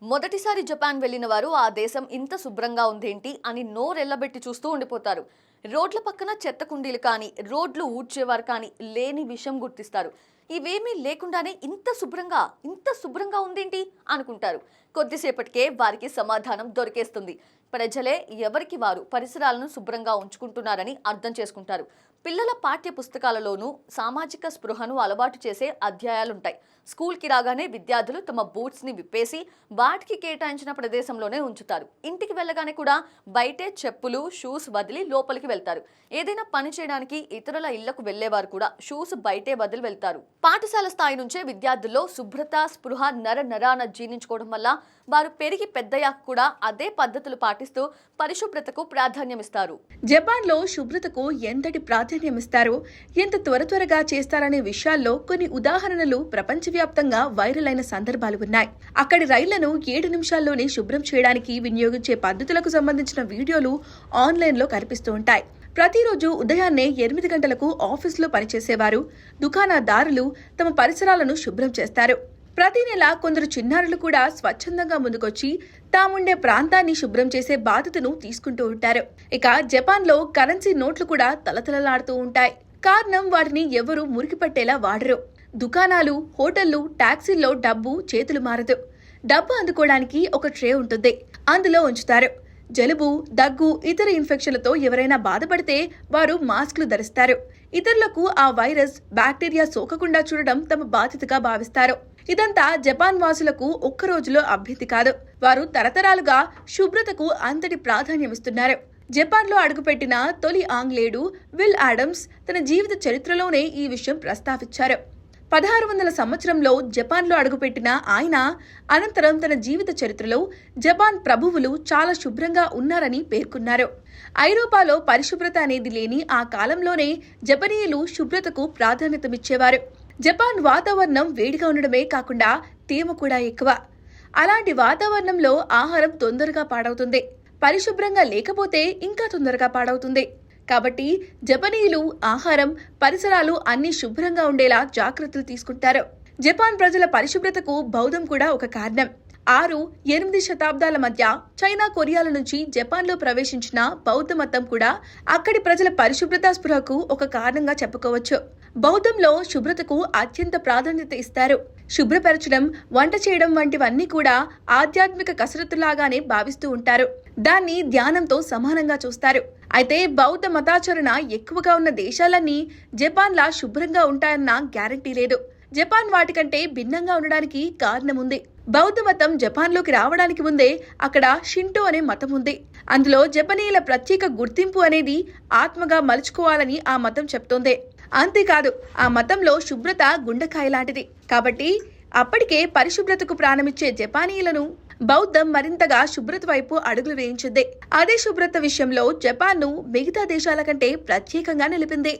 మొదటిసారి జపాన్ వెళ్లిన వారు ఆ దేశం ఇంత శుభ్రంగా ఉందేంటి అని నోరెళ్లబెట్టి చూస్తూ ఉండిపోతారు. రోడ్ల పక్కన చెత్త కుండీలు కానీ, రోడ్లు ఊడ్చేవారు కానీ లేని విషయం గుర్తిస్తారు. ఇవేమీ లేకుండానే ఇంత శుభ్రంగా ఉందేంటి అనుకుంటారు. కొద్దిసేపటికే వారికి సమాధానం దొరికేస్తుంది. ప్రజలే ఎవరికి వారు పరిసరాలను శుభ్రంగా ఉంచుకుంటున్నారని అర్థం చేసుకుంటారు. పిల్లల పాఠ్య పుస్తకాలలోనూ సామాజిక స్పృహను అలవాటు చేసే అధ్యాయాలుంటాయి. స్కూల్కి రాగానే విద్యార్థులు తమ బూట్స్ని విప్పేసి వాటికి కేటాయించిన ప్రదేశంలోనే ఉంచుతారు. ఇంటికి వెళ్ళగానే కూడా బయటే చెప్పులు, షూస్ వదిలి లోపలికి వెళ్తారు. ఏదైనా పని చేయడానికి ఇతరుల ఇళ్లకు వెళ్లేవారు కూడా షూస్ బయటే వదిలి వెళ్తారు. పాఠశాల స్థాయి నుంచే విద్యార్థుల్లో శుభ్రత స్పృహ నరాన జీర్ణించుకోవడం వల్ల వారు పెరిగి పెద్దయ్యాక కూడా అదే పద్ధతులు పాటిస్తూ పరిశుభ్రతకు ప్రాధాన్యమిస్తారు. జపాన్లో శుభ్రతకు ఎంతటి ప్రాధాన్యమిస్తారో, ఎంత త్వరగా చేస్తారనే విషయాల్లో కొన్ని ఉదాహరణలు ప్రపంచవ్యాప్తంగా వైరల్ అయిన సందర్భాలు ఉన్నాయి. అక్కడి రైళ్లను 7 నిమిషాల్లోనే శుభ్రం చేయడానికి వినియోగించే పద్ధతులకు సంబంధించిన వీడియోలు ఆన్లైన్లో కనిపిస్తూ ఉంటాయి. ప్రతిరోజు ఉదయాన్నే 8 గంటలకు ఆఫీసులో పనిచేసేవారు, దుకాణదారులు తమ పరిసరాలను శుభ్రం చేస్తారు. ప్రతి నెల కొందరు చిన్నారులు కూడా స్వచ్ఛందంగా ముందుకొచ్చి తాముండే ప్రాంతాన్ని శుభ్రం చేసే బాధ్యతను తీసుకుంటూ ఉంటారు. ఇక జపాన్లో కరెన్సీ నోట్లు కూడా తలతలలాడుతూ ఉంటాయి. కారణం వాటిని ఎవరూ మురికి పట్టేలా వాడరు. దుకాణాలు, హోటళ్లు, టాక్సీల్లో డబ్బు చేతులు మారదు. డబ్బు అందుకోవడానికి ఒక ట్రే ఉంటుంది, అందులో ఉంచుతారు. జలుబు, దగ్గు, ఇతర ఇన్ఫెక్షన్లతో ఎవరైనా బాధపడితే వారు మాస్కులు ధరిస్తారు. ఇతరులకు ఆ వైరస్, బ్యాక్టీరియా సోకకుండా చూడడం తమ బాధ్యతగా భావిస్తారు. ఇదంతా జపాన్ వాసులకు ఒక్క రోజులో అభ్యంతి కాదు. వారు తరతరాలుగా శుభ్రతకు అంతటి ప్రాధాన్యమిస్తున్నారు. జపాన్లో అడుగుపెట్టిన తొలి ఆంగ్లేయుడు విల్ ఆడమ్స్ తన జీవిత చరిత్రలోనే ఈ విషయం ప్రస్తావించారు. 1600 సంవత్సరంలో జపాన్లో అడుగుపెట్టిన ఆయన అనంతరం తన జీవిత చరిత్రలో జపాన్ ప్రభువులు చాలా శుభ్రంగా ఉన్నారని పేర్కొన్నారు. ఐరోపాలో పరిశుభ్రత అనేది లేని ఆ కాలంలోనే జపనీయులు శుభ్రతకు ప్రాధాన్యతమిచ్చేవారు. జపాన్ వాతావరణం వేడిగా ఉండడమే కాకుండా తేమ కూడా ఎక్కువ. అలాంటి వాతావరణంలో ఆహారం తొందరగా పాడవుతుంది. పరిశుభ్రంగా లేకపోతే ఇంకా తొందరగా పాడవుతుంది. కాబట్టి జపనీయులు ఆహారం, పరిసరాలు అన్ని శుభ్రంగా ఉండేలా జాగ్రత్తలు తీసుకుంటారు. జపాన్ ప్రజల పరిశుభ్రతకు బౌద్ధం కూడా ఒక కారణం. 6-8 శతాబ్దాల మధ్య చైనా, కొరియాల నుంచి జపాన్లో ప్రవేశించిన బౌద్ధ మతం కూడా అక్కడి ప్రజల పరిశుభ్రతా స్పృహకు ఒక కారణంగా చెప్పుకోవచ్చు. బౌద్ధంలో శుభ్రతకు అత్యంత ప్రాధాన్యత ఇస్తారు. శుభ్రపరచడం, వంట చేయడం వంటివన్నీ కూడా ఆధ్యాత్మిక కసరత్తులాగానే భావిస్తూ ఉంటారు. దాన్ని ధ్యానంతో సమానంగా చూస్తారు. అయితే బౌద్ధ మతాచరణ ఎక్కువగా ఉన్న దేశాలన్నీ జపాన్లా శుభ్రంగా ఉంటాయన్న గ్యారంటీ లేదు. జపాన్ వాటికంటే భిన్నంగా ఉండడానికి కారణముంది. బౌద్ధ మతం జపాన్లోకి రావడానికి ముందే అక్కడ షింటో అనే మతం ఉంది. అందులో జపనీయుల ప్రత్యేక గుర్తింపు అనేది ఆత్మగా మలుచుకోవాలని ఆ మతం చెప్తోంది. అంతేకాదు, ఆ మతంలో శుభ్రత గుండెకాయ లాంటిది. కాబట్టి అప్పటికే పరిశుభ్రతకు ప్రాణమిచ్చే జపానీయులను బౌద్ధం మరింతగా శుభ్రత వైపు అడుగులు వేయించింది. అదే శుభ్రత విషయంలో జపాన్ను మిగతా దేశాల కంటే ప్రత్యేకంగా నిలిపింది.